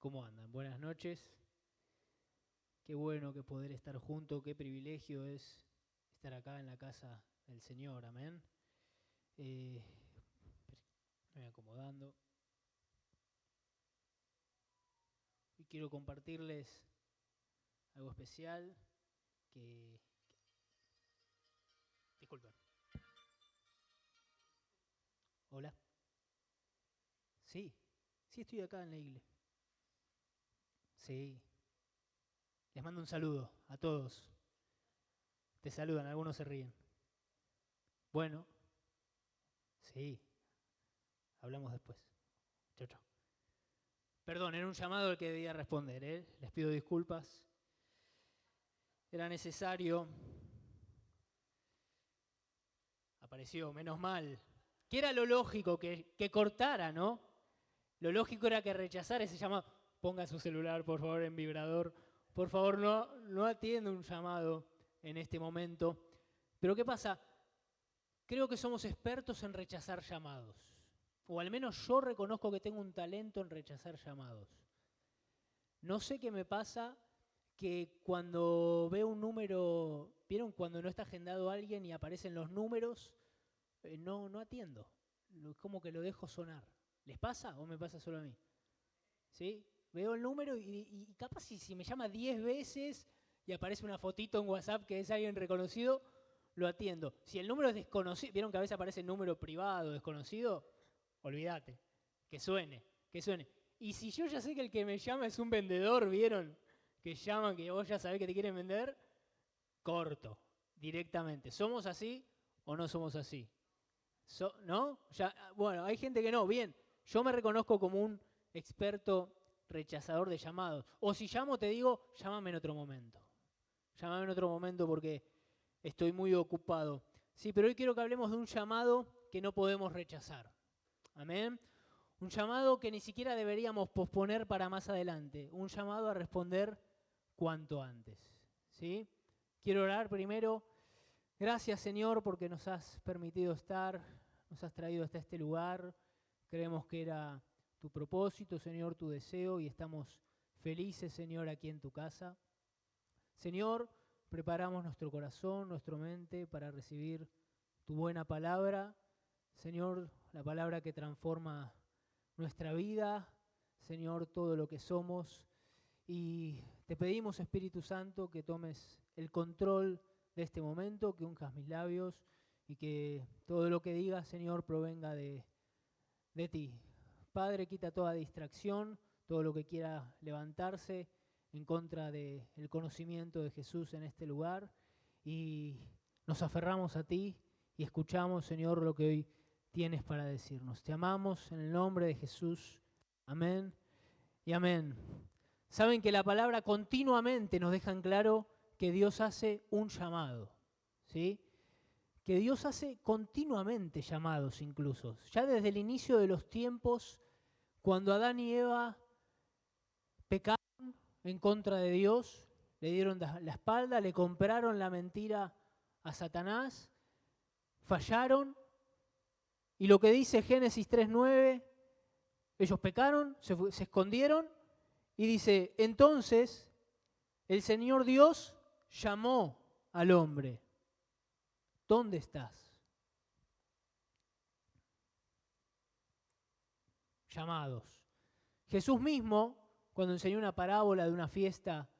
¿Cómo andan? Buenas noches. Qué bueno que poder estar juntos, qué privilegio es estar acá en la casa del Señor, amén. Me voy acomodando. Y quiero compartirles algo especial que... Disculpen. Hola. Sí, estoy acá en la iglesia. Sí. Les mando un saludo a todos. Te saludan, algunos se ríen. Bueno, sí, hablamos después. Chau, chau. Perdón, era un llamado al que debía responder, ¿eh? Les pido disculpas. Era necesario. Apareció, menos mal. Que era lo lógico, que cortara, ¿no? Lo lógico era que rechazara ese llamado. Ponga su celular, por favor, en vibrador. Por favor, no atienda un llamado en este momento. Pero ¿qué pasa? Creo que somos expertos en rechazar llamados. O al menos yo reconozco que tengo un talento en rechazar llamados. No sé qué me pasa, que cuando veo un número, ¿vieron cuando no está agendado alguien y aparecen los números? No atiendo. Como que lo dejo sonar. ¿Les pasa o me pasa solo a mí? ¿Sí? Veo el número y capaz si me llama 10 veces y aparece una fotito en WhatsApp que es alguien reconocido, lo atiendo. Si el número es desconocido, ¿vieron que a veces aparece el número privado, desconocido? Olvídate. Que suene. Y si yo ya sé que el que me llama es un vendedor, ¿vieron? Que llaman, que vos ya sabés que te quieren vender, corto, directamente. ¿Somos así o no somos así? ¿No? Bueno, hay gente que no. Bien, yo me reconozco como un experto rechazador de llamados. O si llamo, te digo, llámame en otro momento. Llámame en otro momento porque estoy muy ocupado. Sí, pero hoy quiero que hablemos de un llamado que no podemos rechazar. Amén. Un llamado que ni siquiera deberíamos posponer para más adelante. Un llamado a responder cuanto antes. ¿Sí? Quiero orar primero. Gracias, Señor, porque nos has permitido estar, nos has traído hasta este lugar. Creemos que era tu propósito, Señor, tu deseo, y estamos felices, Señor, aquí en tu casa. Señor, preparamos nuestro corazón, nuestra mente para recibir tu buena palabra. Señor, la palabra que transforma nuestra vida, Señor, todo lo que somos. Y te pedimos, Espíritu Santo, que tomes el control de este momento, que unjas mis labios y que todo lo que digas, Señor, provenga de ti. Padre, quita toda distracción, todo lo que quiera levantarse en contra del conocimiento de Jesús en este lugar, y nos aferramos a ti y escuchamos, Señor, lo que hoy tienes para decirnos. Te amamos en el nombre de Jesús. Amén y amén. Saben que la palabra continuamente nos deja en claro que Dios hace un llamado, ¿sí? Que Dios hace continuamente llamados incluso. Ya desde el inicio de los tiempos, cuando Adán y Eva pecaron en contra de Dios, le dieron la espalda, le compraron la mentira a Satanás, fallaron, y lo que dice Génesis 3:9, ellos pecaron, se escondieron, y dice, entonces el Señor Dios llamó al hombre. ¿Dónde estás? Llamados. Jesús mismo, cuando enseñó una parábola de una fiesta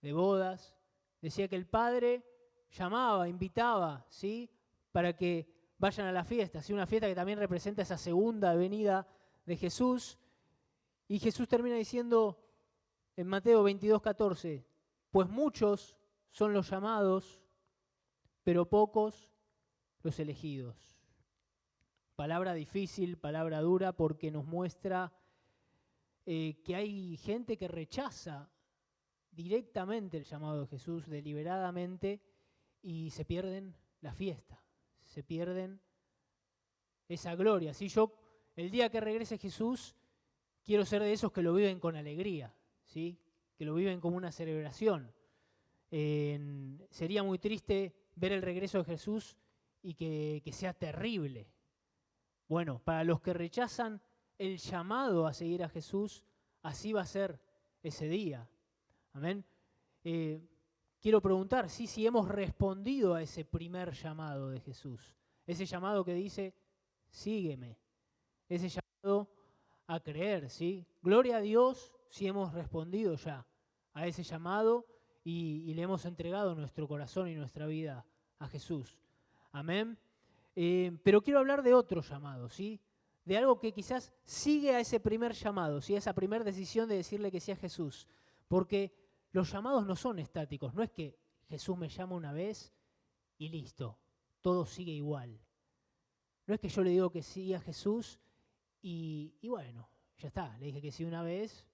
de bodas, decía que el Padre llamaba, invitaba, ¿sí?, para que vayan a la fiesta, ¿sí? Una fiesta que también representa esa segunda venida de Jesús. Y Jesús termina diciendo en Mateo 22:14, pues muchos son los llamados, pero pocos los elegidos. Palabra difícil, palabra dura, porque nos muestra que hay gente que rechaza directamente el llamado de Jesús, deliberadamente, y se pierden la fiesta, se pierden esa gloria. Si yo, el día que regrese Jesús, quiero ser de esos que lo viven con alegría, ¿sí?, que lo viven como una celebración. Sería muy triste ver el regreso de Jesús y que sea terrible. Bueno, para los que rechazan el llamado a seguir a Jesús, así va a ser ese día. Amén. Quiero preguntar si hemos respondido a ese primer llamado de Jesús. Ese llamado que dice, sígueme. Ese llamado a creer, ¿sí? Gloria a Dios si hemos respondido ya a ese llamado y le hemos entregado nuestro corazón y nuestra vida a Jesús. Amén. Pero quiero hablar de otro llamado, ¿sí? De algo que quizás sigue a ese primer llamado, ¿sí? A esa primera decisión de decirle que sí a Jesús. Porque los llamados no son estáticos, no es que Jesús me llama una vez y listo, todo sigue igual. No es que yo le digo que sí a Jesús y bueno, ya está, le dije que sí una vez,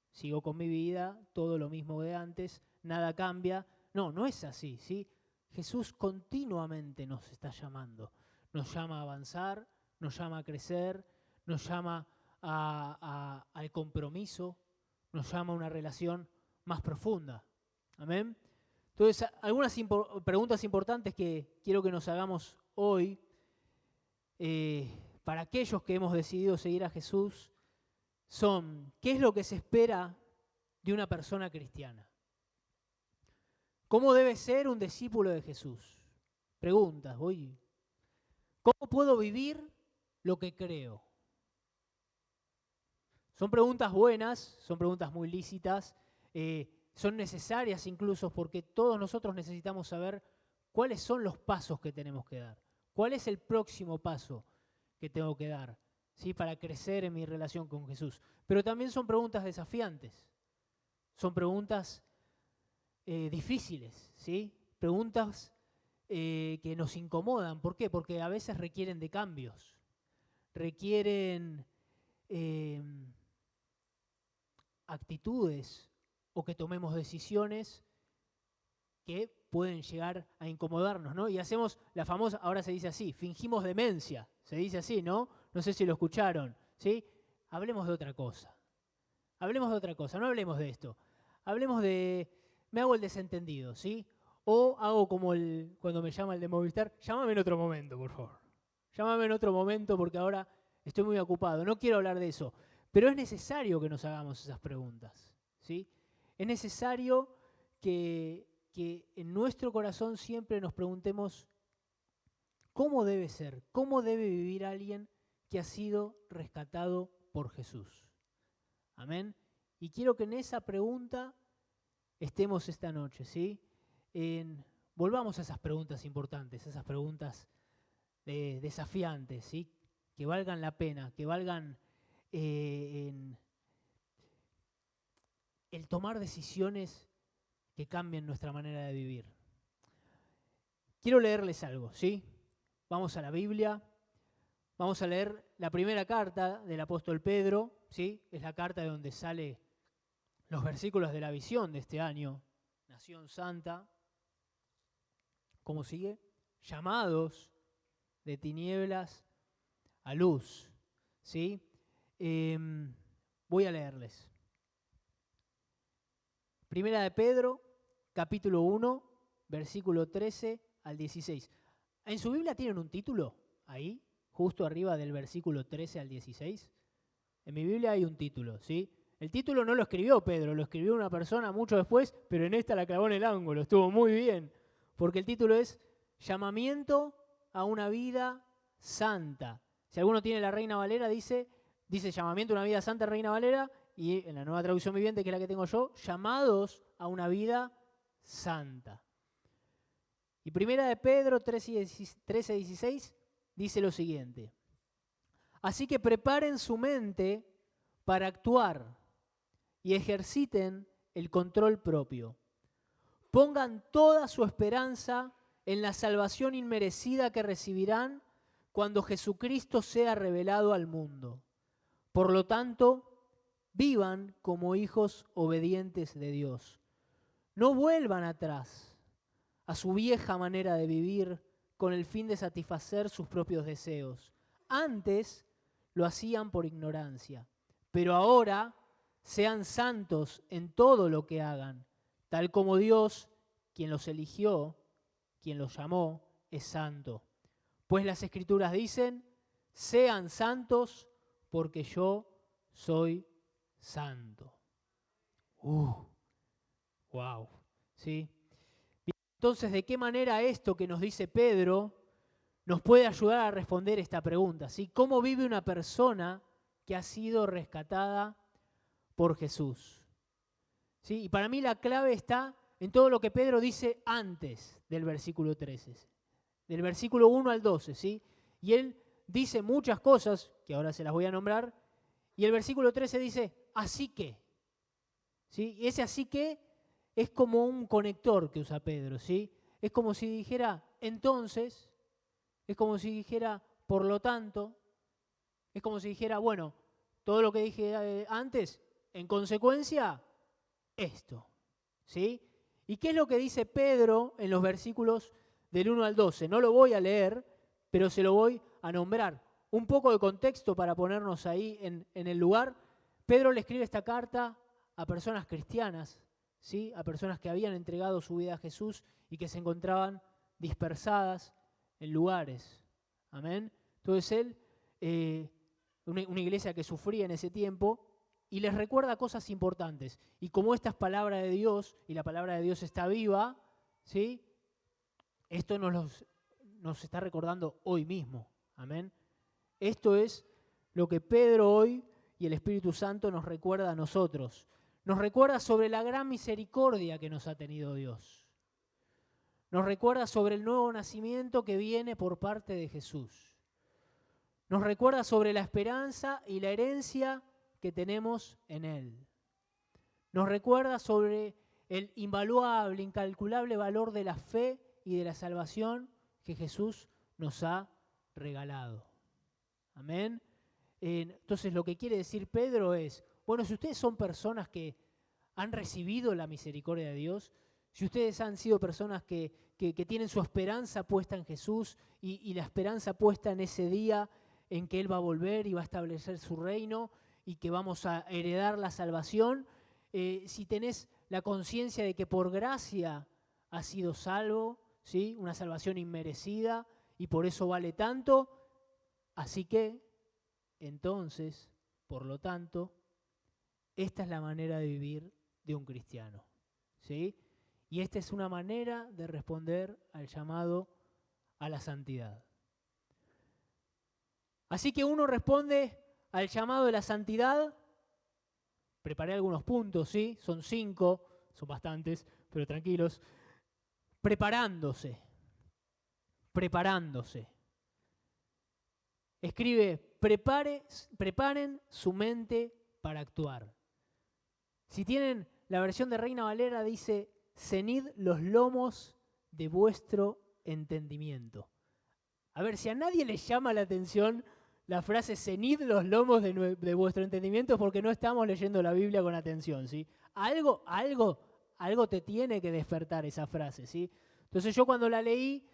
sigo con mi vida, todo lo mismo de antes, nada cambia. No, no es así, ¿sí? Jesús continuamente nos está llamando. Nos llama a avanzar, nos llama a crecer, nos llama al compromiso, nos llama a una relación más profunda. Amén. Entonces, algunas preguntas importantes que quiero que nos hagamos hoy para aquellos que hemos decidido seguir a Jesús son, ¿qué es lo que se espera de una persona cristiana? ¿Cómo debe ser un discípulo de Jesús? Preguntas, voy. ¿Cómo puedo vivir lo que creo? Son preguntas buenas, son preguntas muy lícitas, son necesarias incluso porque todos nosotros necesitamos saber cuáles son los pasos que tenemos que dar. ¿Cuál es el próximo paso que tengo que dar, ¿sí? Para crecer en mi relación con Jesús? Pero también son preguntas desafiantes, son preguntas difíciles, ¿sí? Preguntas que nos incomodan. ¿Por qué? Porque a veces requieren de cambios, requieren actitudes o que tomemos decisiones que pueden llegar a incomodarnos, ¿no? Y hacemos la famosa, ahora se dice así, fingimos demencia, se dice así, ¿no? No sé si lo escucharon, ¿sí? Hablemos de otra cosa. Hablemos de otra cosa, no hablemos de esto. Hablemos de, me hago el desentendido, ¿sí? O hago como cuando me llama el de Movistar, llámame en otro momento, por favor. Llámame en otro momento porque ahora estoy muy ocupado, no quiero hablar de eso. Pero es necesario que nos hagamos esas preguntas, ¿sí? Es necesario que en nuestro corazón siempre nos preguntemos cómo debe ser, cómo debe vivir alguien que ha sido rescatado por Jesús. Amén. Y quiero que en esa pregunta estemos esta noche, ¿sí? Volvamos a esas preguntas importantes, esas preguntas desafiantes, ¿sí? Que valgan la pena, que valgan el tomar decisiones que cambien nuestra manera de vivir. Quiero leerles algo, ¿sí? Vamos a la Biblia, vamos a leer la primera carta del apóstol Pedro, ¿sí? Es la carta de donde salen los versículos de la visión de este año, Nación Santa. ¿Cómo sigue? Llamados de tinieblas a luz, ¿sí? Voy a leerles. Primera de Pedro, capítulo 1, versículo 13 al 16. ¿En su Biblia tienen un título ahí, justo arriba del versículo 13 al 16? En mi Biblia hay un título, ¿sí? El título no lo escribió Pedro, lo escribió una persona mucho después, pero en esta la clavó en el ángulo, estuvo muy bien, porque el título es Llamamiento a una vida santa. Si alguno tiene la Reina Valera, dice Llamamiento a una vida santa, Reina Valera, y en la Nueva Traducción Viviente, que es la que tengo yo, llamados a una vida santa. Y primera de Pedro 13:16 dice lo siguiente: así que preparen su mente para actuar y ejerciten el control propio. Pongan toda su esperanza en la salvación inmerecida que recibirán cuando Jesucristo sea revelado al mundo. Por lo tanto, vivan como hijos obedientes de Dios. No vuelvan atrás a su vieja manera de vivir con el fin de satisfacer sus propios deseos. Antes lo hacían por ignorancia, pero ahora sean santos en todo lo que hagan, tal como Dios, quien los eligió, quien los llamó, es santo. Pues las Escrituras dicen, sean santos porque yo soy Santo. Wow. ¿Sí? Bien, entonces, ¿de qué manera esto que nos dice Pedro nos puede ayudar a responder esta pregunta? ¿Sí? ¿Cómo vive una persona que ha sido rescatada por Jesús? ¿Sí? Y para mí la clave está en todo lo que Pedro dice antes del versículo 13, del versículo 1 al 12, ¿sí? Y él dice muchas cosas, que ahora se las voy a nombrar, y el versículo 13 dice, así que, ¿sí? Y ese así que es como un conector que usa Pedro, ¿sí? Es como si dijera, entonces, es como si dijera, por lo tanto, es como si dijera, bueno, todo lo que dije antes, en consecuencia, esto, ¿sí? ¿Y qué es lo que dice Pedro en los versículos del 1 al 12? No lo voy a leer, pero se lo voy a nombrar. Un poco de contexto para ponernos ahí en el lugar. Pedro le escribe esta carta a personas cristianas, ¿sí? A personas que habían entregado su vida a Jesús y que se encontraban dispersadas en lugares. Amén. Entonces él, una iglesia que sufría en ese tiempo, y les recuerda cosas importantes. Y como esta es palabra de Dios, y la palabra de Dios está viva, ¿sí? Esto nos está recordando hoy mismo. Amén. Esto es lo que Pedro hoy y el Espíritu Santo nos recuerda a nosotros. Nos recuerda sobre la gran misericordia que nos ha tenido Dios. Nos recuerda sobre el nuevo nacimiento que viene por parte de Jesús. Nos recuerda sobre la esperanza y la herencia que tenemos en Él. Nos recuerda sobre el invaluable, incalculable valor de la fe y de la salvación que Jesús nos ha regalado. Amén. Entonces lo que quiere decir Pedro es, bueno, si ustedes son personas que han recibido la misericordia de Dios, si ustedes han sido personas que tienen su esperanza puesta en Jesús y la esperanza puesta en ese día en que Él va a volver y va a establecer su reino y que vamos a heredar la salvación, si tenés la conciencia de que por gracia has sido salvo, ¿sí? Una salvación inmerecida y por eso vale tanto, así que, entonces, por lo tanto, esta es la manera de vivir de un cristiano, ¿sí? Y esta es una manera de responder al llamado a la santidad. Así que uno responde al llamado de la santidad. Preparé algunos puntos, ¿sí? Son 5, son bastantes, pero tranquilos. Preparándose. Escribe, preparen su mente para actuar. Si tienen la versión de Reina Valera, dice, cenid los lomos de vuestro entendimiento. A ver, si a nadie le llama la atención la frase cenid los lomos de vuestro entendimiento, es porque no estamos leyendo la Biblia con atención, ¿sí? Algo te tiene que despertar esa frase, ¿sí? Entonces yo cuando la leí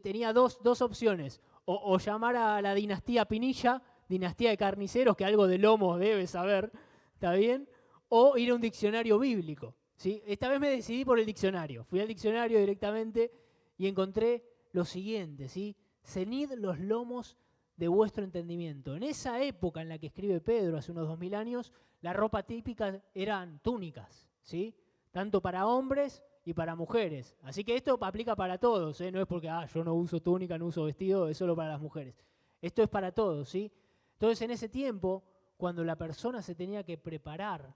tenía dos opciones. O llamar a la dinastía Pinilla, dinastía de carniceros, que algo de lomos debe saber, ¿está bien? O ir a un diccionario bíblico, ¿sí? Esta vez me decidí por el diccionario. Fui al diccionario directamente y encontré lo siguiente, ¿sí? Cenid los lomos de vuestro entendimiento. En esa época en la que escribe Pedro, hace unos 2000 años, la ropa típica eran túnicas, ¿sí? Tanto para hombres y para mujeres. Así que esto aplica para todos, ¿eh? No es porque yo no uso túnica, no uso vestido, es solo para las mujeres. Esto es para todos, ¿sí? Entonces en ese tiempo, cuando la persona se tenía que preparar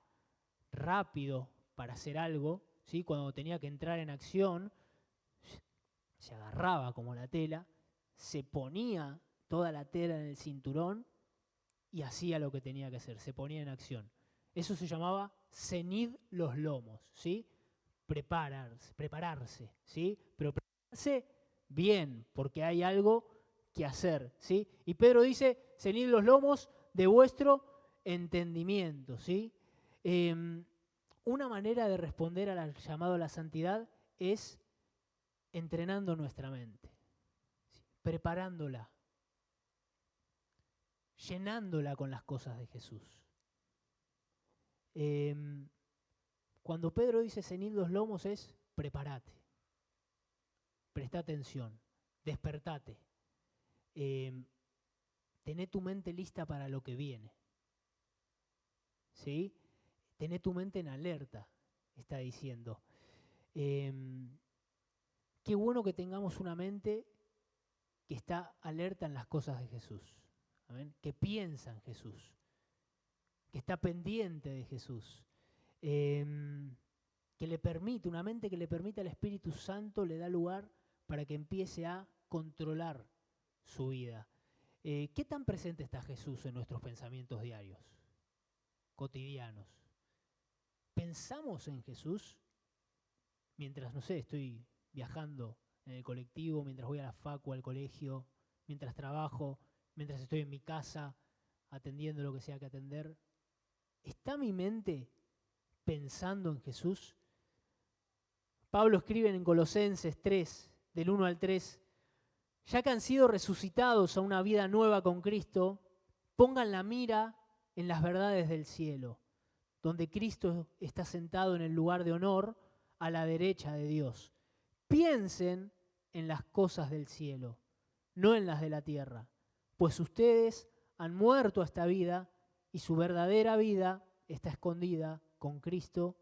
rápido para hacer algo, ¿sí? Cuando tenía que entrar en acción, se agarraba como la tela, se ponía toda la tela en el cinturón y hacía lo que tenía que hacer, se ponía en acción. Eso se llamaba cenid los lomos, ¿sí? Prepararse, ¿sí? Pero prepararse bien, porque hay algo que hacer, ¿sí? Y Pedro dice, cenid los lomos de vuestro entendimiento, ¿sí? Una manera de responder al llamado a la santidad es entrenando nuestra mente, ¿sí? Preparándola, llenándola con las cosas de Jesús. Cuando Pedro dice cenid los lomos es prepárate, presta atención, despertate, tené tu mente lista para lo que viene, ¿sí? Tené tu mente en alerta, está diciendo. Qué bueno que tengamos una mente que está alerta en las cosas de Jesús. ¿Amén? Que piensa en Jesús, que está pendiente de Jesús. Que le permite, una mente que le permite al Espíritu Santo le da lugar para que empiece a controlar su vida. ¿Qué tan presente está Jesús en nuestros pensamientos diarios, cotidianos? ¿Pensamos en Jesús mientras, no sé, estoy viajando en el colectivo, mientras voy a la facu, al colegio, mientras trabajo, mientras estoy en mi casa atendiendo lo que sea que atender? ¿Está mi mente pensando en Jesús? Pablo escribe en Colosenses 3, del 1 al 3, ya que han sido resucitados a una vida nueva con Cristo, pongan la mira en las verdades del cielo, donde Cristo está sentado en el lugar de honor a la derecha de Dios. Piensen en las cosas del cielo, no en las de la tierra, pues ustedes han muerto a esta vida y su verdadera vida está escondida con Cristo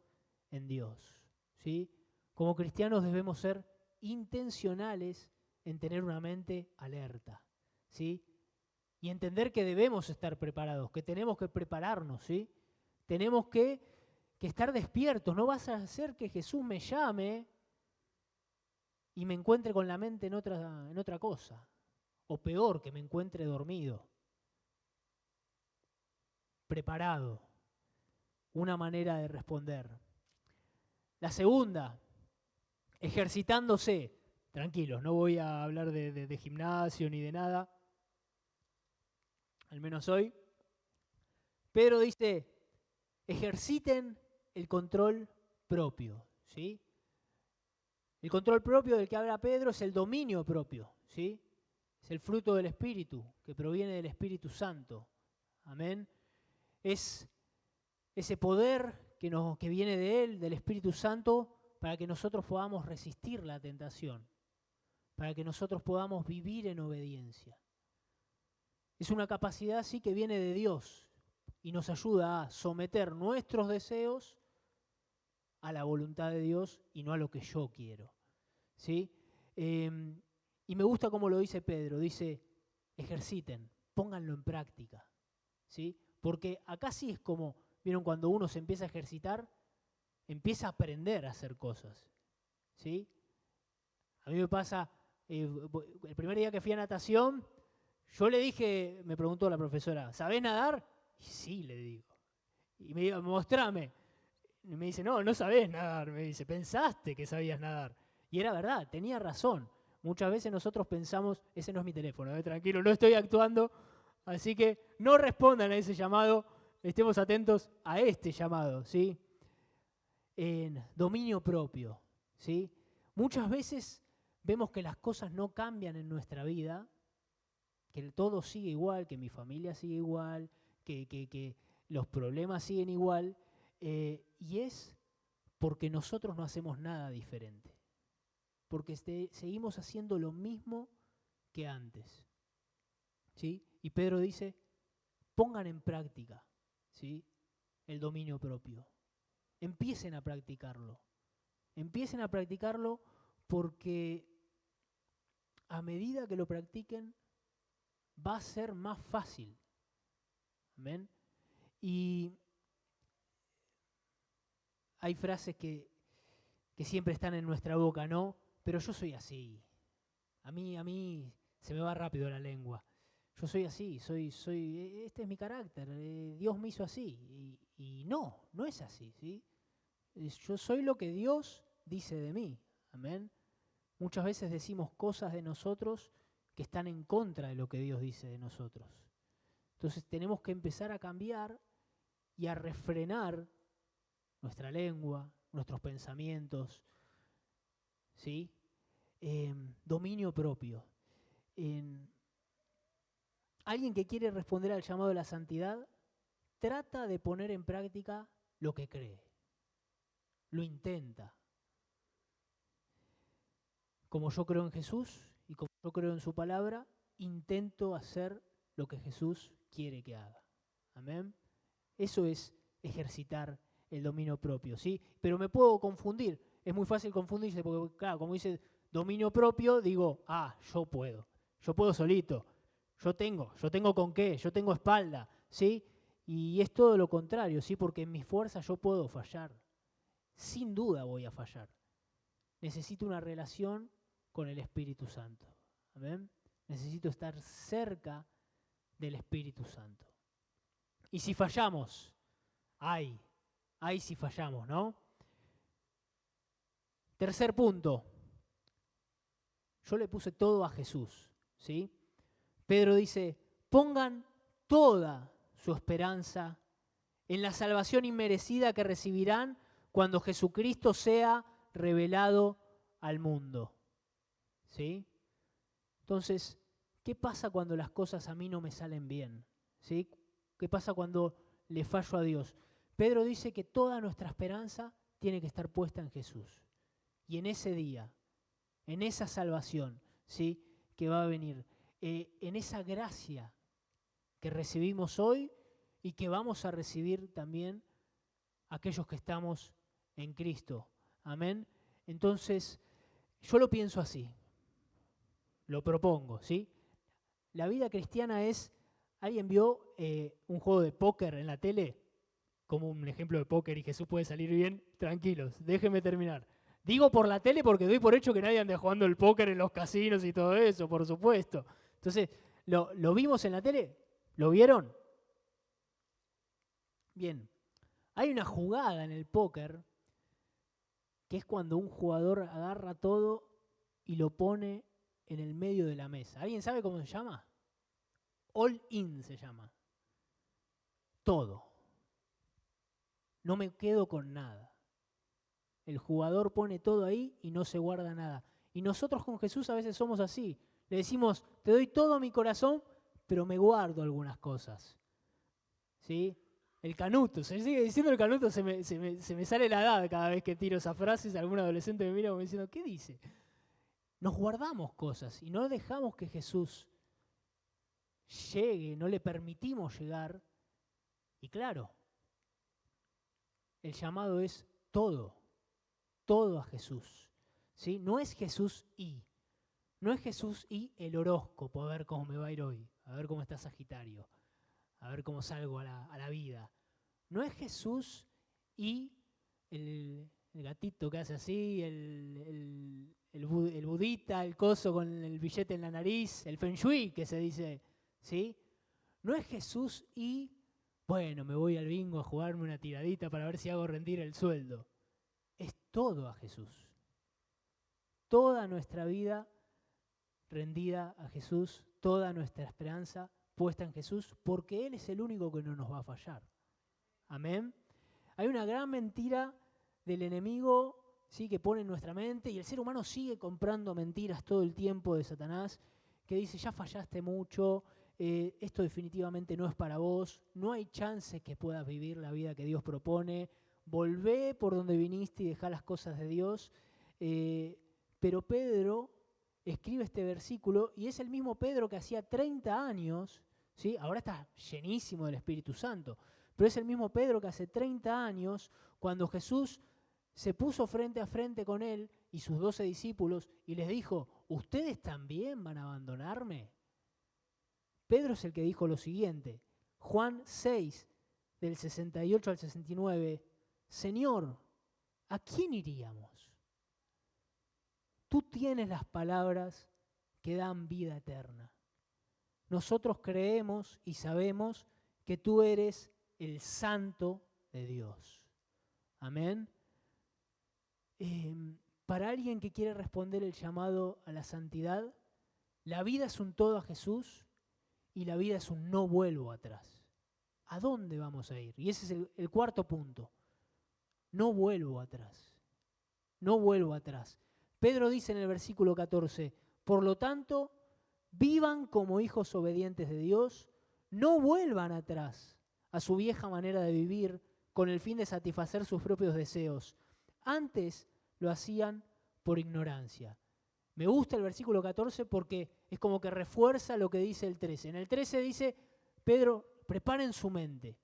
en Dios. ¿Sí? Como cristianos debemos ser intencionales en tener una mente alerta, ¿sí? Y entender que debemos estar preparados, que tenemos que prepararnos, ¿sí? Tenemos que estar despiertos. No vas a hacer que Jesús me llame y me encuentre con la mente en otra cosa. O peor, que me encuentre dormido. Preparado. Una manera de responder. La segunda, ejercitándose. Tranquilos, no voy a hablar de gimnasio ni de nada. Al menos hoy. Pedro dice, ejerciten el control propio, ¿sí? El control propio del que habla Pedro es el dominio propio, ¿sí? Es el fruto del Espíritu, que proviene del Espíritu Santo. Amén. Es ese poder que viene de Él, del Espíritu Santo, para que nosotros podamos resistir la tentación, para que nosotros podamos vivir en obediencia. Es una capacidad, sí, que viene de Dios y nos ayuda a someter nuestros deseos a la voluntad de Dios y no a lo que yo quiero, ¿sí? Y me gusta cómo lo dice Pedro, dice, ejerciten, pónganlo en práctica, ¿sí? Porque acá sí es como, ¿vieron? Cuando uno se empieza a ejercitar, empieza a aprender a hacer cosas, ¿sí? A mí me pasa, el primer día que fui a natación, yo le dije, me preguntó la profesora, ¿sabés nadar? Y sí, le digo. Y me dijo, mostrame. Y me dice, no sabés nadar. Me dice, pensaste que sabías nadar. Y era verdad, tenía razón. Muchas veces nosotros pensamos, ese no es mi teléfono, tranquilo, no estoy actuando. Así que no respondan a ese llamado, estemos atentos a este llamado, ¿sí? En dominio propio, ¿sí? Muchas veces vemos que las cosas no cambian en nuestra vida, que todo sigue igual, que mi familia sigue igual, que los problemas siguen igual, y es porque nosotros no hacemos nada diferente, porque seguimos haciendo lo mismo que antes, ¿sí? Y Pedro dice, pongan en práctica, ¿sí? El dominio propio. Empiecen a practicarlo porque a medida que lo practiquen va a ser más fácil. ¿Amén? Y hay frases que siempre están en nuestra boca, ¿no? Pero yo soy así. A mí se me va rápido la lengua. Yo soy así, este es mi carácter, Dios me hizo así. Y no es así, ¿sí? Yo soy lo que Dios dice de mí. Amén. Muchas veces decimos cosas de nosotros que están en contra de lo que Dios dice de nosotros. Entonces tenemos que empezar a cambiar y a refrenar nuestra lengua, nuestros pensamientos, ¿sí? Dominio propio. Alguien que quiere responder al llamado de la santidad trata de poner en práctica lo que cree. Lo intenta. Como yo creo en Jesús y como yo creo en su palabra, intento hacer lo que Jesús quiere que haga. Amén. Eso es ejercitar el dominio propio, ¿sí? Pero me puedo confundir, es muy fácil confundirse porque, claro, como dice dominio propio, digo, yo puedo solito, yo tengo con qué, yo tengo espalda, ¿sí? Y es todo lo contrario, ¿sí? Porque en mis fuerzas yo puedo fallar, sin duda voy a fallar. Necesito una relación con el Espíritu Santo, ¿amén? Necesito estar cerca del Espíritu Santo. Y si fallamos, ay si fallamos, ¿no? Tercer punto, yo le puse todo a Jesús, ¿sí? Pedro dice, pongan toda su esperanza en la salvación inmerecida que recibirán cuando Jesucristo sea revelado al mundo, ¿sí? Entonces, ¿qué pasa cuando las cosas a mí no me salen bien? ¿Sí? ¿Qué pasa cuando le fallo a Dios? Pedro dice que toda nuestra esperanza tiene que estar puesta en Jesús. Y en ese día, en esa salvación, ¿sí?, que va a venir, en esa gracia que recibimos hoy y que vamos a recibir también aquellos que estamos en Cristo. Amén. Entonces, yo lo pienso así, lo propongo, ¿sí? La vida cristiana es, ¿alguien vio un juego de póker en la tele? Como un ejemplo de póker y Jesús puede salir bien. Tranquilos, déjenme terminar. Digo por la tele porque doy por hecho que nadie anda jugando el póker en los casinos y todo eso, por supuesto. Entonces, ¿lo vimos en la tele? ¿Lo vieron? Bien. Hay una jugada en el póker que es cuando un jugador agarra todo y lo pone en el medio de la mesa. ¿Alguien sabe cómo se llama? All in se llama. Todo. No me quedo con nada. El jugador pone todo ahí y no se guarda nada. Y nosotros con Jesús a veces somos así. Le decimos, te doy todo mi corazón, pero me guardo algunas cosas. ¿Sí? El canuto, se sigue diciendo el canuto, se me sale la edad cada vez que tiro esas frases. Algún adolescente me mira como diciendo, ¿qué dice? Nos guardamos cosas y no dejamos que Jesús llegue, no le permitimos llegar. Y claro, el llamado es todo a Jesús, ¿sí? No es Jesús no es Jesús y el horóscopo, a ver cómo me va a ir hoy, a ver cómo está Sagitario, a ver cómo salgo a la vida. No es Jesús y el gatito que hace así, el budita, el coso con el billete en la nariz, el feng shui que se dice, ¿sí? No es Jesús y, bueno, me voy al bingo a jugarme una tiradita para ver si hago rendir el sueldo. Es todo a Jesús. Toda nuestra vida rendida a Jesús, toda nuestra esperanza puesta en Jesús, porque Él es el único que no nos va a fallar. Amén. Hay una gran mentira del enemigo, ¿sí?, que pone en nuestra mente, y el ser humano sigue comprando mentiras todo el tiempo de Satanás, que dice, ya fallaste mucho, esto definitivamente no es para vos, no hay chance que puedas vivir la vida que Dios propone, volvé por donde viniste y dejá las cosas de Dios. Pero Pedro escribe este versículo y es el mismo Pedro que hacía 30 años, ¿sí? Ahora está llenísimo del Espíritu Santo, pero es el mismo Pedro que hace 30 años, cuando Jesús se puso frente a frente con él y sus 12 discípulos y les dijo, ¿ustedes también van a abandonarme? Pedro es el que dijo lo siguiente, Juan 6, del 68 al 69, Señor, ¿a quién iríamos? Tú tienes las palabras que dan vida eterna. Nosotros creemos y sabemos que tú eres el Santo de Dios. Amén. Para alguien que quiere responder el llamado a la santidad, la vida es un todo a Jesús y la vida es un no vuelvo atrás. ¿A dónde vamos a ir? Y ese es el cuarto punto. No vuelvo atrás. No vuelvo atrás. Pedro dice en el versículo 14, por lo tanto, vivan como hijos obedientes de Dios, no vuelvan atrás a su vieja manera de vivir con el fin de satisfacer sus propios deseos. Antes lo hacían por ignorancia. Me gusta el versículo 14 porque es como que refuerza lo que dice el 13. En el 13 dice, Pedro, preparen su mente.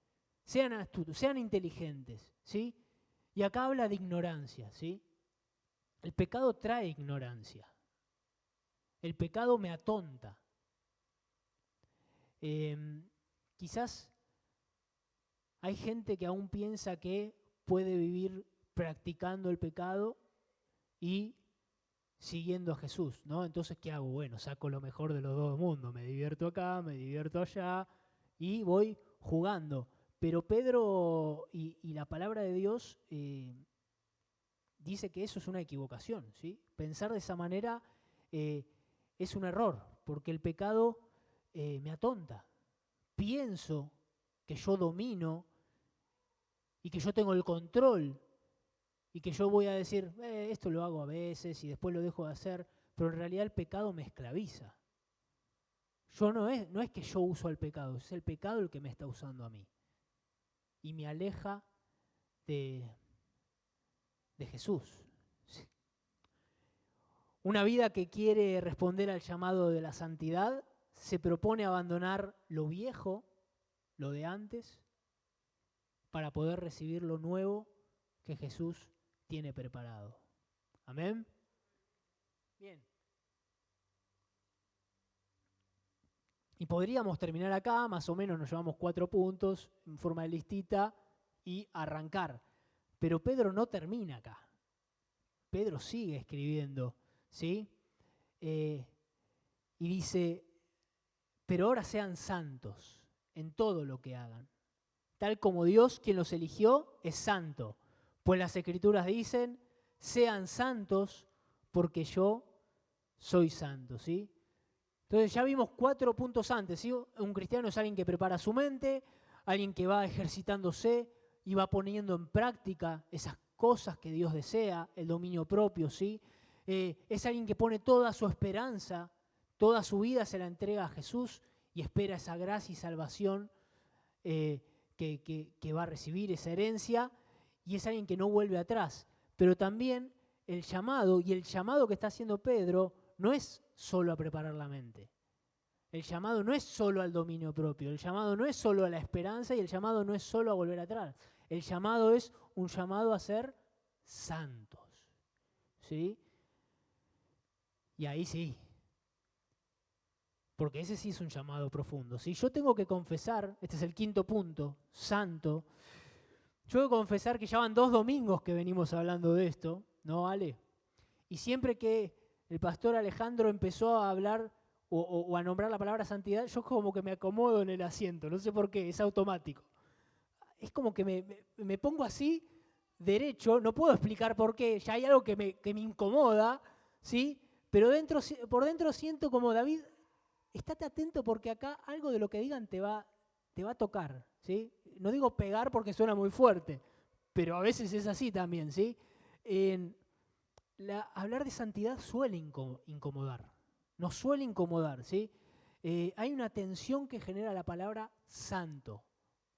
sean astutos, sean inteligentes, ¿sí? Y acá habla de ignorancia, ¿sí? El pecado trae ignorancia. El pecado me atonta. Quizás hay gente que aún piensa que puede vivir practicando el pecado y siguiendo a Jesús, ¿no? Entonces, ¿qué hago? Bueno, saco lo mejor de los dos mundos, me divierto acá, me divierto allá y voy jugando. Pero Pedro y la palabra de Dios dice que eso es una equivocación, ¿sí? Pensar de esa manera es un error, porque el pecado me atonta. Pienso que yo domino y que yo tengo el control y que yo voy a decir, esto lo hago a veces y después lo dejo de hacer, pero en realidad el pecado me esclaviza. No es que yo uso al pecado, es el pecado el que me está usando a mí. Y me aleja de Jesús. Sí. Una vida que quiere responder al llamado de la santidad se propone abandonar lo viejo, lo de antes, para poder recibir lo nuevo que Jesús tiene preparado. ¿Amén? Bien. Y podríamos terminar acá, más o menos nos llevamos 4 puntos en forma de listita y arrancar. Pero Pedro no termina acá. Pedro sigue escribiendo, ¿sí? Y dice, pero ahora sean santos en todo lo que hagan. Tal como Dios, quien los eligió, es santo. Pues las Escrituras dicen, sean santos porque yo soy santo, ¿sí? Entonces ya vimos 4 puntos antes, ¿sí? Un cristiano es alguien que prepara su mente, alguien que va ejercitándose y va poniendo en práctica esas cosas que Dios desea, el dominio propio, ¿sí? Es alguien que pone toda su esperanza, toda su vida se la entrega a Jesús y espera esa gracia y salvación que va a recibir, esa herencia, y es alguien que no vuelve atrás. Pero también el llamado que está haciendo Pedro no es solo a preparar la mente. El llamado no es solo al dominio propio, el llamado no es solo a la esperanza y el llamado no es solo a volver atrás. El llamado es un llamado a ser santos. ¿Sí? Y ahí sí. Porque ese sí es un llamado profundo. Si yo tengo que confesar, este es el 5.º punto, santo, yo tengo que confesar que ya van 2 domingos que venimos hablando de esto, ¿no, Ale? Y siempre que el pastor Alejandro empezó a hablar o a nombrar la palabra santidad, yo como que me acomodo en el asiento, no sé por qué, es automático. Es como que me pongo así, derecho, no puedo explicar por qué, ya hay algo que me incomoda, ¿sí? Pero por dentro siento como, David, estate atento porque acá algo de lo que digan te va a tocar, ¿sí? No digo pegar porque suena muy fuerte, pero a veces es así también, ¿sí? Hablar de santidad suele incomodar, nos suele incomodar, ¿sí? Hay una tensión que genera la palabra santo.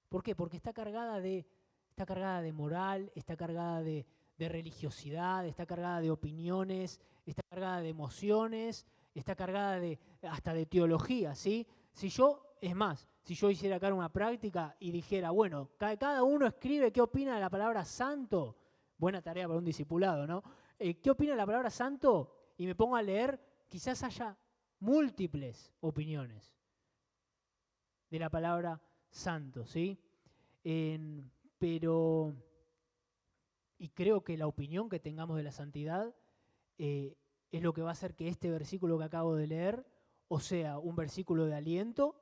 ¿Por qué? Porque está cargada de moral, está cargada de religiosidad, está cargada de opiniones, está cargada de emociones, está cargada hasta de teología, ¿sí? Si yo hiciera acá una práctica y dijera, bueno, cada uno escribe qué opina de la palabra santo, buena tarea para un discipulado, ¿no? ¿Qué opina de la palabra santo? Y me pongo a leer, quizás haya múltiples opiniones de la palabra santo, ¿sí? Pero, y creo que la opinión que tengamos de la santidad es lo que va a hacer que este versículo que acabo de leer, o sea, un versículo de aliento,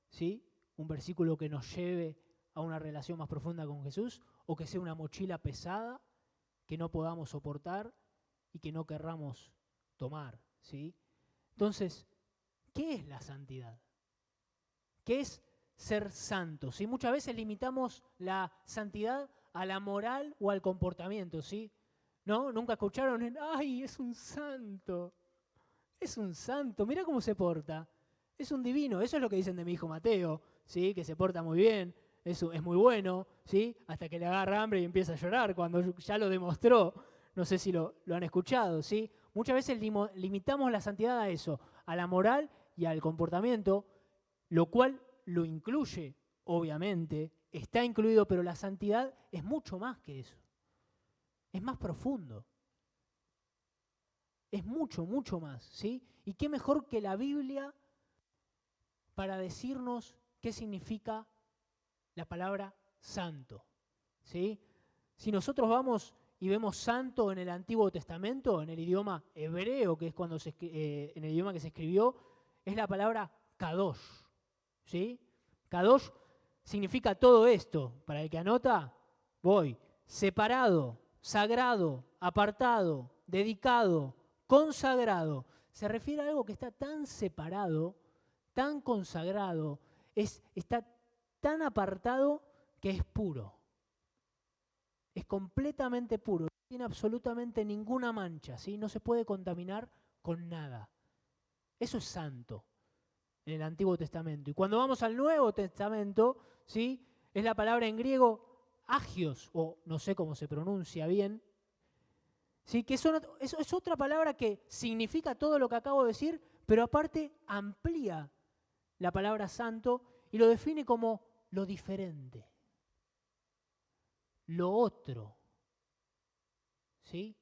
¿sí? Un versículo que nos lleve a una relación más profunda con Jesús, o que sea una mochila pesada que no podamos soportar y que no querramos tomar, ¿sí? Entonces, ¿qué es la santidad? ¿Qué es ser santos? ¿Sí? Muchas veces limitamos la santidad a la moral o al comportamiento, ¿sí? ¿No? ¿Nunca escucharon? ¡Ay, es un santo! Es un santo, mira cómo se porta. Es un divino, eso es lo que dicen de mi hijo Mateo, ¿sí? Que se porta muy bien, es muy bueno, ¿sí? Hasta que le agarra hambre y empieza a llorar cuando ya lo demostró. No sé si lo han escuchado, ¿sí? Muchas veces limitamos la santidad a eso, a la moral y al comportamiento, lo cual lo incluye, obviamente, está incluido, pero la santidad es mucho más que eso. Es más profundo. Es mucho, mucho más, ¿sí? Y qué mejor que la Biblia para decirnos qué significa la palabra santo, ¿sí? Si nosotros vamos y vemos santo en el Antiguo Testamento, en el idioma hebreo, que es en el idioma que se escribió, es la palabra kadosh, ¿sí? Kadosh significa todo esto. Para el que anota, voy. Separado, sagrado, apartado, dedicado, consagrado. Se refiere a algo que está tan separado, tan consagrado, está tan apartado que es puro. Es completamente puro. No tiene absolutamente ninguna mancha, ¿sí? No se puede contaminar con nada. Eso es santo en el Antiguo Testamento. Y cuando vamos al Nuevo Testamento, ¿sí? Es la palabra en griego agios, o no sé cómo se pronuncia bien, ¿sí? Que es otra palabra que significa todo lo que acabo de decir, pero aparte amplía la palabra santo y lo define como lo diferente, lo otro, ¿sí?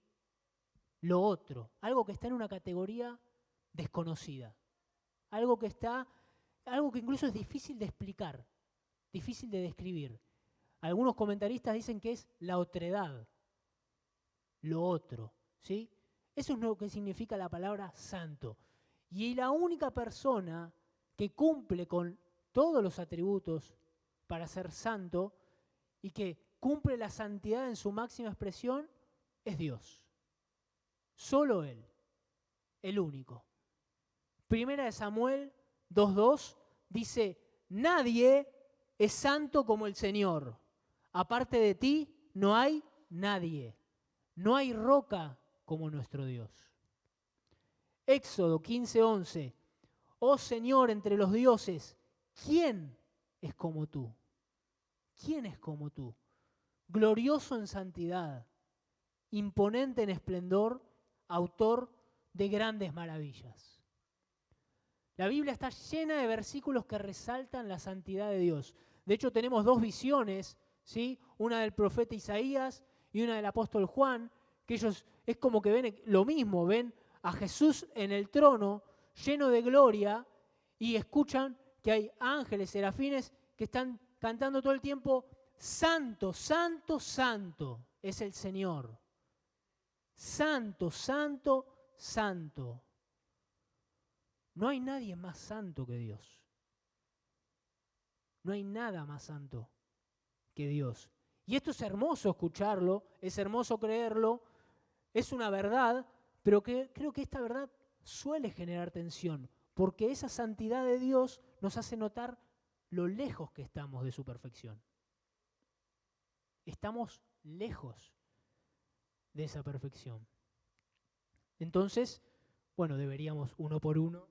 Lo otro, algo que está en una categoría desconocida, algo que incluso es difícil de explicar, difícil de describir. Algunos comentaristas dicen que es la otredad, lo otro, ¿sí? Eso es lo que significa la palabra santo. Y la única persona que cumple con todos los atributos para ser santo y que cumple la santidad en su máxima expresión es Dios. Solo Él, el único. Primera de Samuel 2:2 dice, nadie es santo como el Señor. Aparte de ti no hay nadie. No hay roca como nuestro Dios. Éxodo 15:11. Oh Señor, entre los dioses, ¿quién es como tú? ¿Quién es como tú? Glorioso en santidad, imponente en esplendor, autor de grandes maravillas. La Biblia está llena de versículos que resaltan la santidad de Dios. De hecho, tenemos dos visiones, ¿sí? Una del profeta Isaías y una del apóstol Juan, que ellos es como que ven lo mismo, ven a Jesús en el trono, lleno de gloria, y escuchan que hay ángeles, serafines, que están cantando todo el tiempo, santo, santo, santo es el Señor. Santo, santo, santo. No hay nadie más santo que Dios. No hay nada más santo que Dios. Y esto es hermoso escucharlo, es hermoso creerlo, es una verdad, pero creo que esta verdad suele generar tensión, porque esa santidad de Dios nos hace notar lo lejos que estamos de su perfección. Estamos lejos de esa perfección. Entonces, bueno, deberíamos uno por uno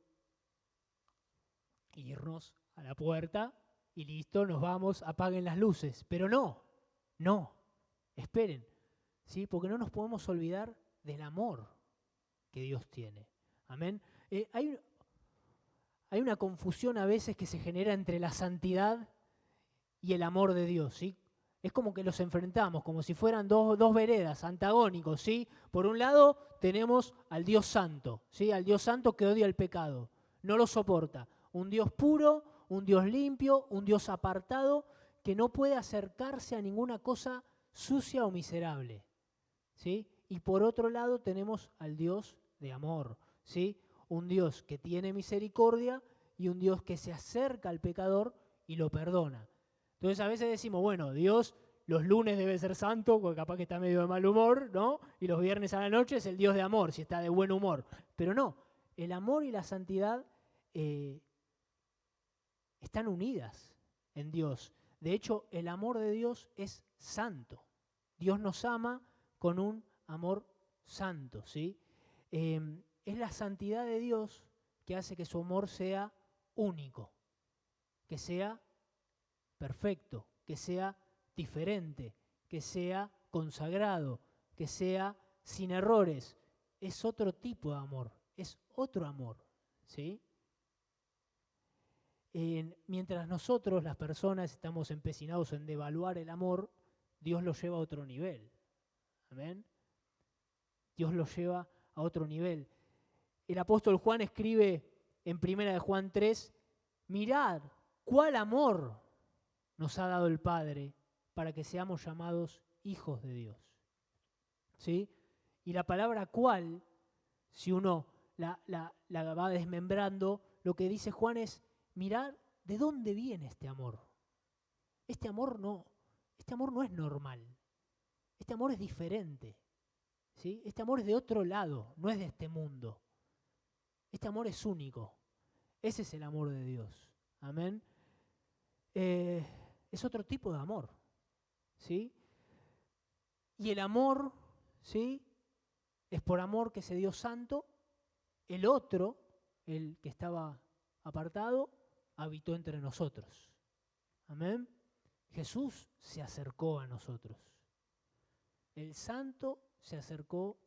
irnos a la puerta y listo, nos vamos, apaguen las luces. Pero no, esperen, ¿sí? Porque no nos podemos olvidar del amor que Dios tiene. Amén. Hay una confusión a veces que se genera entre la santidad y el amor de Dios, ¿sí? Es como que los enfrentamos, como si fueran dos veredas antagónicos, ¿sí? Por un lado tenemos al Dios santo, ¿sí? Al Dios santo que odia el pecado, no lo soporta. Un Dios puro, un Dios limpio, un Dios apartado, que no puede acercarse a ninguna cosa sucia o miserable, ¿sí? Y por otro lado tenemos al Dios de amor, ¿sí? Un Dios que tiene misericordia y un Dios que se acerca al pecador y lo perdona. Entonces a veces decimos, bueno, Dios los lunes debe ser santo, porque capaz que está medio de mal humor, ¿no? Y los viernes a la noche es el Dios de amor, si está de buen humor. Pero no, el amor y la santidad están unidas en Dios. De hecho, el amor de Dios es santo. Dios nos ama con un amor santo, ¿sí? Es la santidad de Dios que hace que su amor sea único, que sea perfecto, que sea diferente, que sea consagrado, que sea sin errores. Es otro tipo de amor, es otro amor, ¿sí? Mientras nosotros, las personas, estamos empecinados en devaluar el amor, Dios lo lleva a otro nivel. Amén. Dios lo lleva a otro nivel. El apóstol Juan escribe en 1 de Juan 3, mirad cuál amor nos ha dado el Padre para que seamos llamados hijos de Dios. ¿Sí? Y la palabra cuál, si uno la va desmembrando, lo que dice Juan es, mirad de dónde viene este amor. Este amor no es normal. Este amor es diferente. ¿Sí? Este amor es de otro lado, no es de este mundo. Este amor es único. Ese es el amor de Dios. Amén. Es otro tipo de amor. ¿Sí? Y el amor, ¿sí?, es por amor que se dio santo. El otro, el que estaba apartado, habitó entre nosotros. Amén. Jesús se acercó a nosotros. El santo se acercó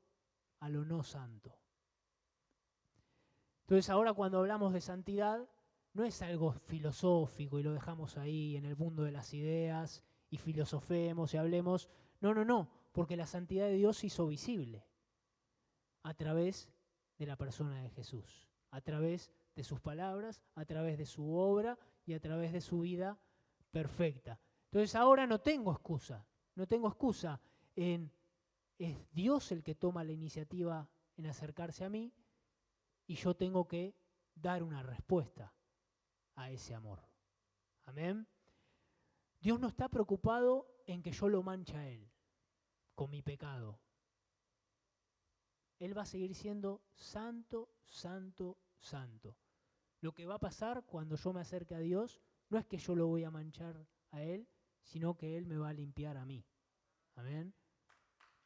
a lo no santo. Entonces ahora cuando hablamos de santidad, no es algo filosófico y lo dejamos ahí en el mundo de las ideas y filosofemos y hablemos. No, porque la santidad de Dios se hizo visible a través de la persona de Jesús, a través de sus palabras, a través de su obra y a través de su vida perfecta. Entonces ahora no tengo excusa. Es Dios el que toma la iniciativa en acercarse a mí y yo tengo que dar una respuesta a ese amor. Amén. Dios no está preocupado en que yo lo manche a Él con mi pecado. Él va a seguir siendo santo, santo, santo. Lo que va a pasar cuando yo me acerque a Dios no es que yo lo voy a manchar a Él, sino que Él me va a limpiar a mí. Amén.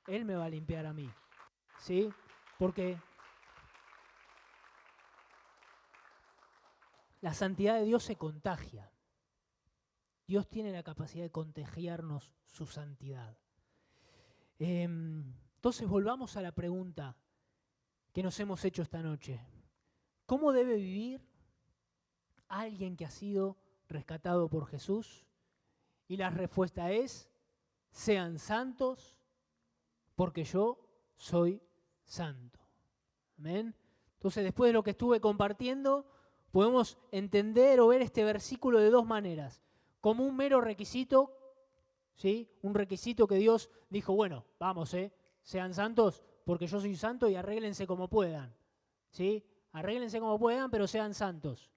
Él me va a limpiar a mí. ¿Sí? Porque la santidad de Dios se contagia. Dios tiene la capacidad de contagiarnos su santidad. Entonces volvamos a la pregunta que nos hemos hecho esta noche. ¿Cómo debe vivir alguien que ha sido rescatado por Jesús? Y la respuesta es, sean santos porque yo soy santo. Amén. Entonces, después de lo que estuve compartiendo, podemos entender o ver este versículo de dos maneras. Como un mero requisito, ¿sí? Un requisito que Dios dijo, bueno, vamos, sean santos porque yo soy santo y arréglense como puedan. ¿Sí? Arréglense como puedan, pero sean santos.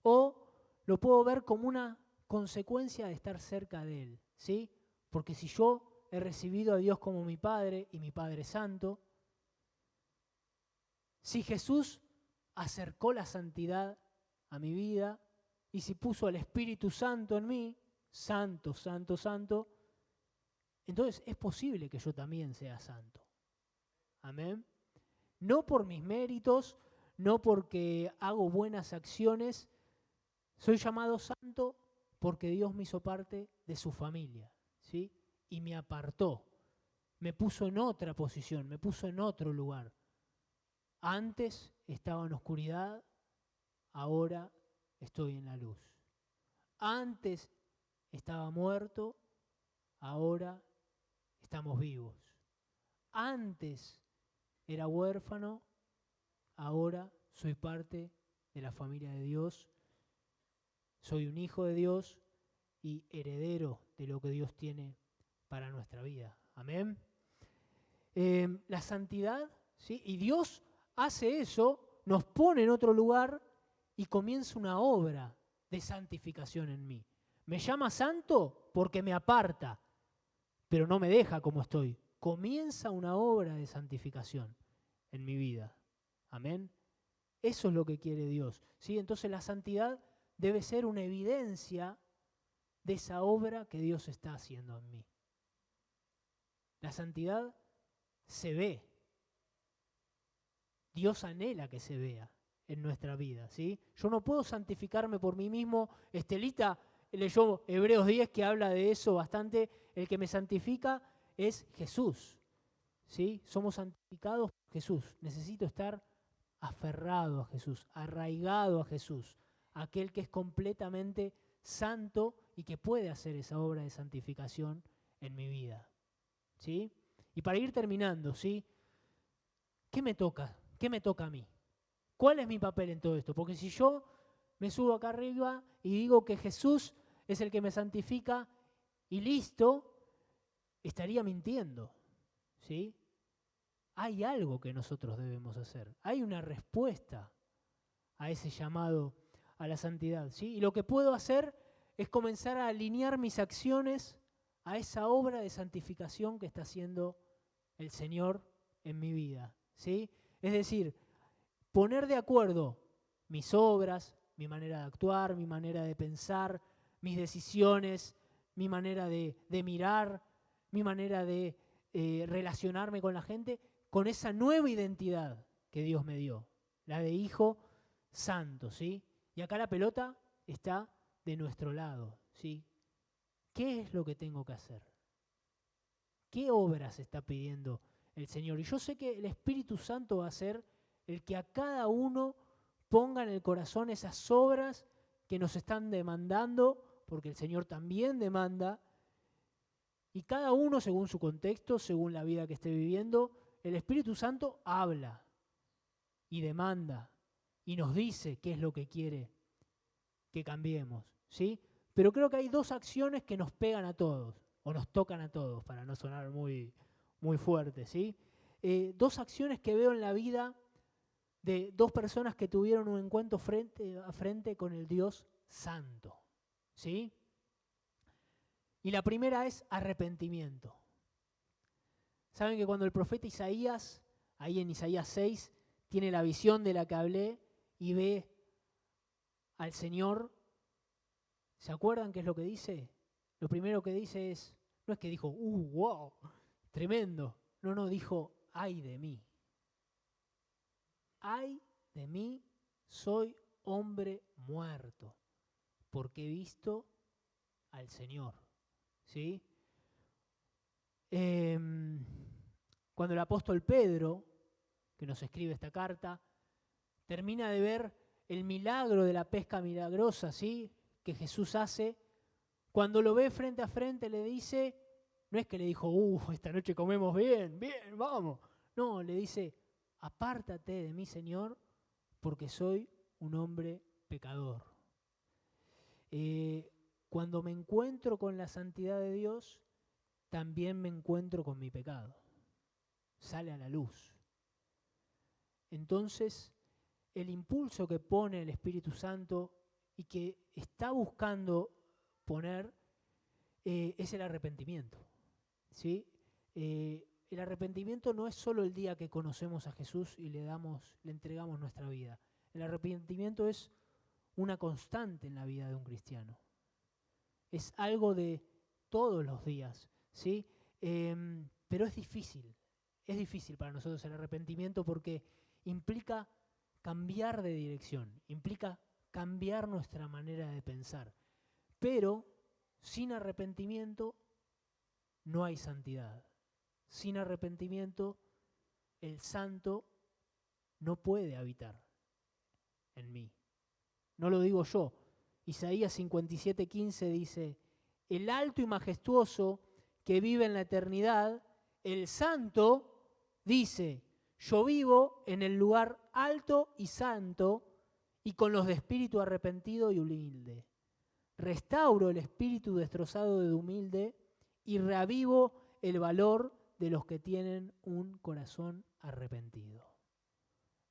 O lo puedo ver como una consecuencia de estar cerca de Él. ¿Sí? Porque si yo he recibido a Dios como mi Padre y mi Padre Santo, si Jesús acercó la santidad a mi vida y si puso al Espíritu Santo en mí, santo, santo, santo, entonces es posible que yo también sea santo. Amén. No por mis méritos, no porque hago buenas acciones, soy llamado santo porque Dios me hizo parte de su familia, ¿sí? Y me apartó, me puso en otra posición, me puso en otro lugar. Antes estaba en oscuridad, ahora estoy en la luz. Antes estaba muerto, ahora estamos vivos. Antes era huérfano, ahora soy parte de la familia de Dios. Soy un hijo de Dios y heredero de lo que Dios tiene para nuestra vida. Amén. La santidad, ¿sí? Y Dios hace eso, nos pone en otro lugar y comienza una obra de santificación en mí. Me llama santo porque me aparta, pero no me deja como estoy. Comienza una obra de santificación en mi vida. Amén. Eso es lo que quiere Dios, ¿sí? Entonces la santidad debe ser una evidencia de esa obra que Dios está haciendo en mí. La santidad se ve. Dios anhela que se vea en nuestra vida, ¿sí? Yo no puedo santificarme por mí mismo. Estelita leyó Hebreos 10 que habla de eso bastante. El que me santifica es Jesús, ¿sí? Somos santificados por Jesús. Necesito estar aferrado a Jesús, arraigado a Jesús, aquel que es completamente santo y que puede hacer esa obra de santificación en mi vida. ¿Sí? Y para ir terminando, ¿sí? ¿Qué me toca? ¿Qué me toca a mí? ¿Cuál es mi papel en todo esto? Porque si yo me subo acá arriba y digo que Jesús es el que me santifica y listo, estaría mintiendo. ¿Sí? Hay algo que nosotros debemos hacer. Hay una respuesta a ese llamado a la santidad. ¿Sí? Y lo que puedo hacer es comenzar a alinear mis acciones a esa obra de santificación que está haciendo el Señor en mi vida. ¿Sí? Es decir, poner de acuerdo mis obras, mi manera de actuar, mi manera de pensar, mis decisiones, mi manera de mirar, mi manera de relacionarme con la gente, con esa nueva identidad que Dios me dio, la de hijo santo, ¿sí? Y acá la pelota está de nuestro lado, ¿sí? ¿Qué es lo que tengo que hacer? ¿Qué obras está pidiendo el Señor? Y yo sé que el Espíritu Santo va a ser el que a cada uno ponga en el corazón esas obras que nos están demandando, porque el Señor también demanda, y cada uno según su contexto, según la vida que esté viviendo, el Espíritu Santo habla y demanda y nos dice qué es lo que quiere que cambiemos, ¿sí? Pero creo que hay dos acciones que nos pegan a todos, o nos tocan a todos, para no sonar muy, muy fuerte, ¿sí? Dos acciones que veo en la vida de dos personas que tuvieron un encuentro frente a frente con el Dios Santo, ¿sí? Y la primera es arrepentimiento. Saben que cuando el profeta Isaías, ahí en Isaías 6, tiene la visión de la que hablé y ve al Señor, ¿se acuerdan qué es lo que dice? Lo primero que dice es, no es que dijo, wow, tremendo. No, dijo, ay de mí. Ay de mí, soy hombre muerto, porque he visto al Señor. ¿Sí? Cuando el apóstol Pedro, que nos escribe esta carta, termina de ver el milagro de la pesca milagrosa, ¿sí?, que Jesús hace, cuando lo ve frente a frente le dice, no es que le dijo, esta noche comemos bien, vamos. No, le dice, apártate de mí, Señor, porque soy un hombre pecador. Cuando me encuentro con la santidad de Dios, también me encuentro con mi pecado. Sale a la luz. Entonces, el impulso que pone el Espíritu Santo y que está buscando poner es el arrepentimiento. ¿Sí? El arrepentimiento no es solo el día que conocemos a Jesús y le entregamos nuestra vida. El arrepentimiento es una constante en la vida de un cristiano. Es algo de todos los días, ¿sí? Pero es difícil para nosotros el arrepentimiento porque implica cambiar de dirección, implica cambiar nuestra manera de pensar. Pero sin arrepentimiento no hay santidad. Sin arrepentimiento el santo no puede habitar en mí. No lo digo yo. Isaías 57:15 dice, el alto y majestuoso que vive en la eternidad, el santo, dice, yo vivo en el lugar alto y santo y con los de espíritu arrepentido y humilde. Restauro el espíritu destrozado de humilde y reavivo el valor de los que tienen un corazón arrepentido.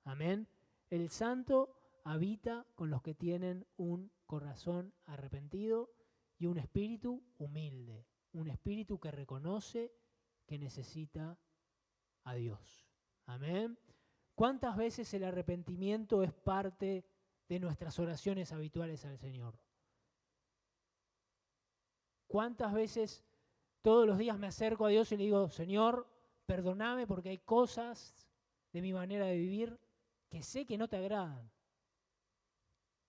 Amén. El santo habita con los que tienen un corazón arrepentido y un espíritu humilde, un espíritu que reconoce que necesita a Dios. Amén. ¿Cuántas veces el arrepentimiento es parte de nuestras oraciones habituales al Señor? ¿Cuántas veces todos los días me acerco a Dios y le digo, Señor, perdóname porque hay cosas de mi manera de vivir que sé que no te agradan?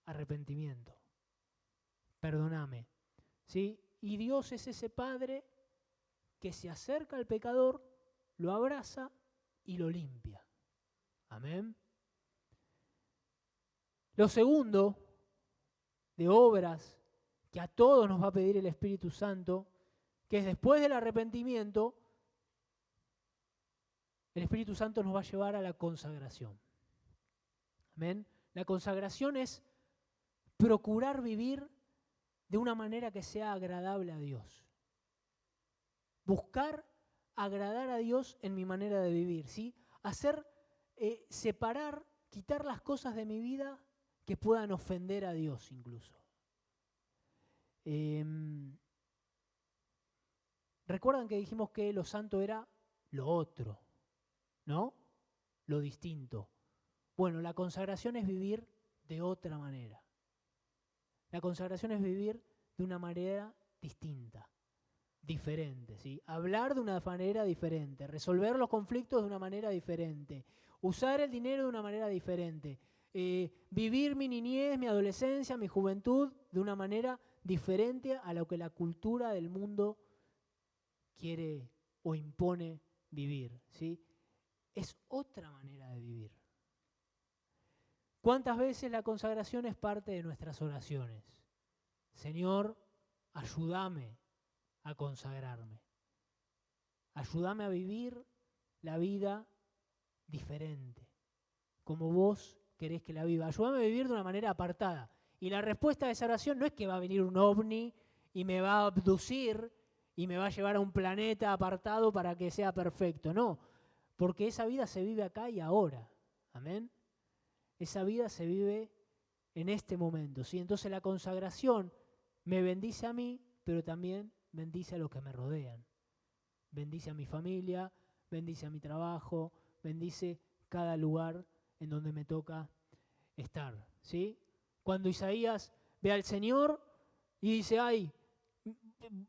Arrepentimiento. Perdóname. ¿Sí? Y Dios es ese Padre que se acerca al pecador, lo abraza y lo limpia. Amén. Lo segundo de obras que a todos nos va a pedir el Espíritu Santo, que es después del arrepentimiento, el Espíritu Santo nos va a llevar a la consagración. ¿Amén? La consagración es procurar vivir de una manera que sea agradable a Dios. Buscar agradar a Dios en mi manera de vivir, ¿sí? Hacer, separar, quitar las cosas de mi vida que puedan ofender a Dios incluso. Recuerdan que dijimos que lo santo era lo otro, ¿no? Lo distinto. Bueno, la consagración es vivir de otra manera. La consagración es vivir de una manera distinta, diferente, ¿sí? Hablar de una manera diferente, resolver los conflictos de una manera diferente, usar el dinero de una manera diferente, vivir mi niñez, mi adolescencia, mi juventud de una manera diferente a lo que la cultura del mundo quiere o impone vivir, ¿sí? Es otra manera de vivir. ¿Cuántas veces la consagración es parte de nuestras oraciones? Señor, ayúdame a consagrarme. Ayúdame a vivir la vida diferente, como vos querés que la viva. Ayúdame a vivir de una manera apartada. Y la respuesta a esa oración no es que va a venir un ovni y me va a abducir y me va a llevar a un planeta apartado para que sea perfecto. No, porque esa vida se vive acá y ahora. Amén. Esa vida se vive en este momento, ¿sí? Entonces la consagración me bendice a mí, pero también bendice a los que me rodean. Bendice a mi familia, bendice a mi trabajo, bendice cada lugar en donde me toca estar, ¿sí? Cuando Isaías ve al Señor y dice, ay,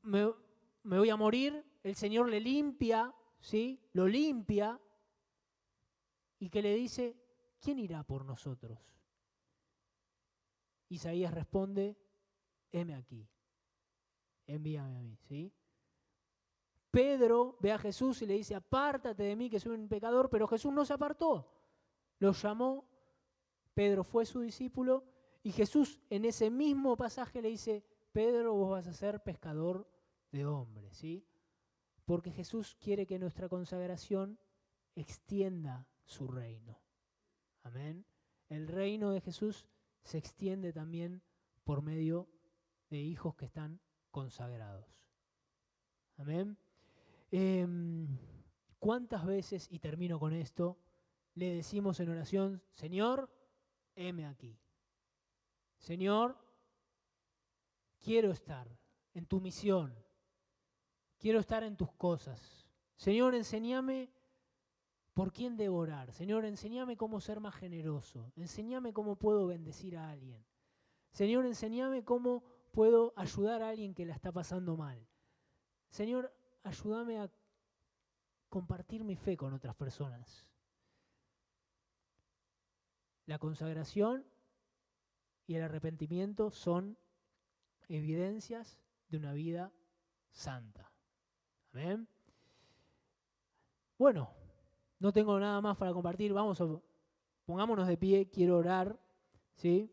me voy a morir, el Señor le limpia, ¿sí? Lo limpia y que le dice, ¿quién irá por nosotros? Isaías responde, heme aquí, envíame a mí, ¿sí? Pedro ve a Jesús y le dice, apártate de mí que soy un pecador, pero Jesús no se apartó. Lo llamó, Pedro fue su discípulo y Jesús en ese mismo pasaje le dice, Pedro, vos vas a ser pescador de hombres, ¿sí? Porque Jesús quiere que nuestra consagración extienda su reino. Amén. El reino de Jesús se extiende también por medio de hijos que están consagrados. Amén. ¿Cuántas veces, y termino con esto, le decimos en oración, Señor, heme aquí. Señor, quiero estar en tu misión. Quiero estar en tus cosas. Señor, enséñame por quién devorar. Señor, enséñame cómo ser más generoso. Enséñame cómo puedo bendecir a alguien. Señor, enséñame cómo puedo ayudar a alguien que la está pasando mal. Señor, ayúdame a compartir mi fe con otras personas. La consagración y el arrepentimiento son evidencias de una vida santa. Amén. Bueno, no tengo nada más para compartir. Pongámonos de pie, quiero orar, ¿sí?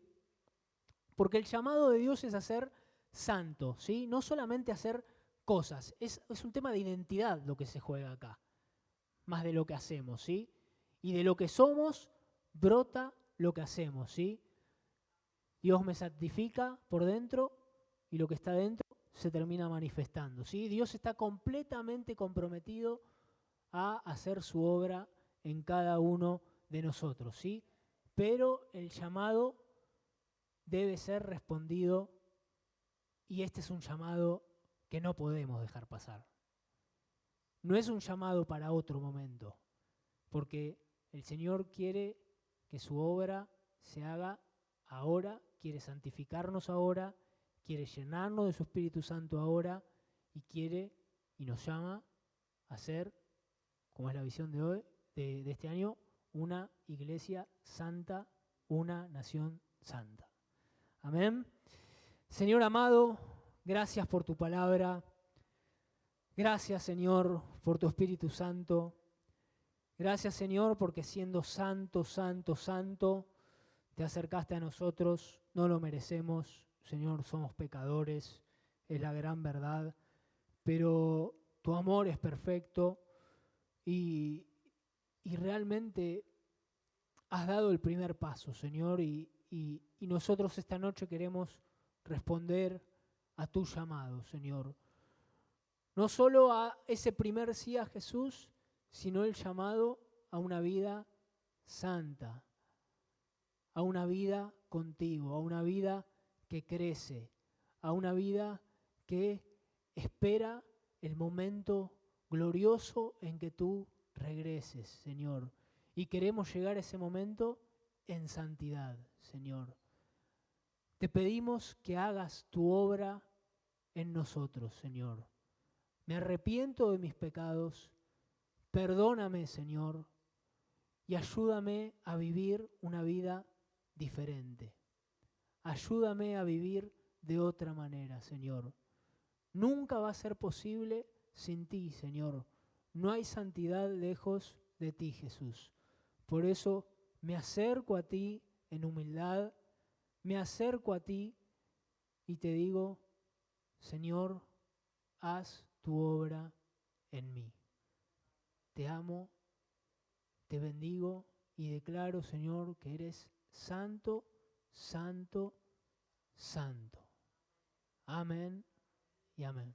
Porque el llamado de Dios es a ser santo, ¿sí? No solamente hacer cosas, es un tema de identidad lo que se juega acá, más de lo que hacemos, ¿sí? Y de lo que somos brota lo que hacemos, ¿sí? Dios me santifica por dentro y lo que está dentro se termina manifestando, ¿sí? Dios está completamente comprometido a hacer su obra en cada uno de nosotros, ¿sí? Pero el llamado debe ser respondido y este es un llamado que no podemos dejar pasar. No es un llamado para otro momento, porque el Señor quiere que su obra se haga ahora, quiere santificarnos ahora, quiere llenarnos de su Espíritu Santo ahora y nos llama a ser, como es la visión de hoy, de este año, una iglesia santa, una nación santa. Amén. Señor amado, gracias por tu palabra. Gracias, Señor, por tu Espíritu Santo. Gracias, Señor, porque siendo santo, santo, santo, te acercaste a nosotros, no lo merecemos Señor, somos pecadores, es la gran verdad, pero tu amor es perfecto y realmente has dado el primer paso, Señor, y nosotros esta noche queremos responder a tu llamado, Señor. No solo a ese primer sí a Jesús, sino el llamado a una vida santa, a una vida contigo, a una vida que crece, a una vida que espera el momento glorioso en que tú regreses, Señor. Y queremos llegar a ese momento en santidad, Señor. Te pedimos que hagas tu obra en nosotros, Señor. Me arrepiento de mis pecados, perdóname, Señor, y ayúdame a vivir una vida diferente. Ayúdame a vivir de otra manera, Señor. Nunca va a ser posible sin ti, Señor. No hay santidad lejos de ti, Jesús. Por eso me acerco a ti en humildad, me acerco a ti y te digo, Señor, haz tu obra en mí. Te amo, te bendigo y declaro, Señor, que eres santo, santo, santo. Amén y amén.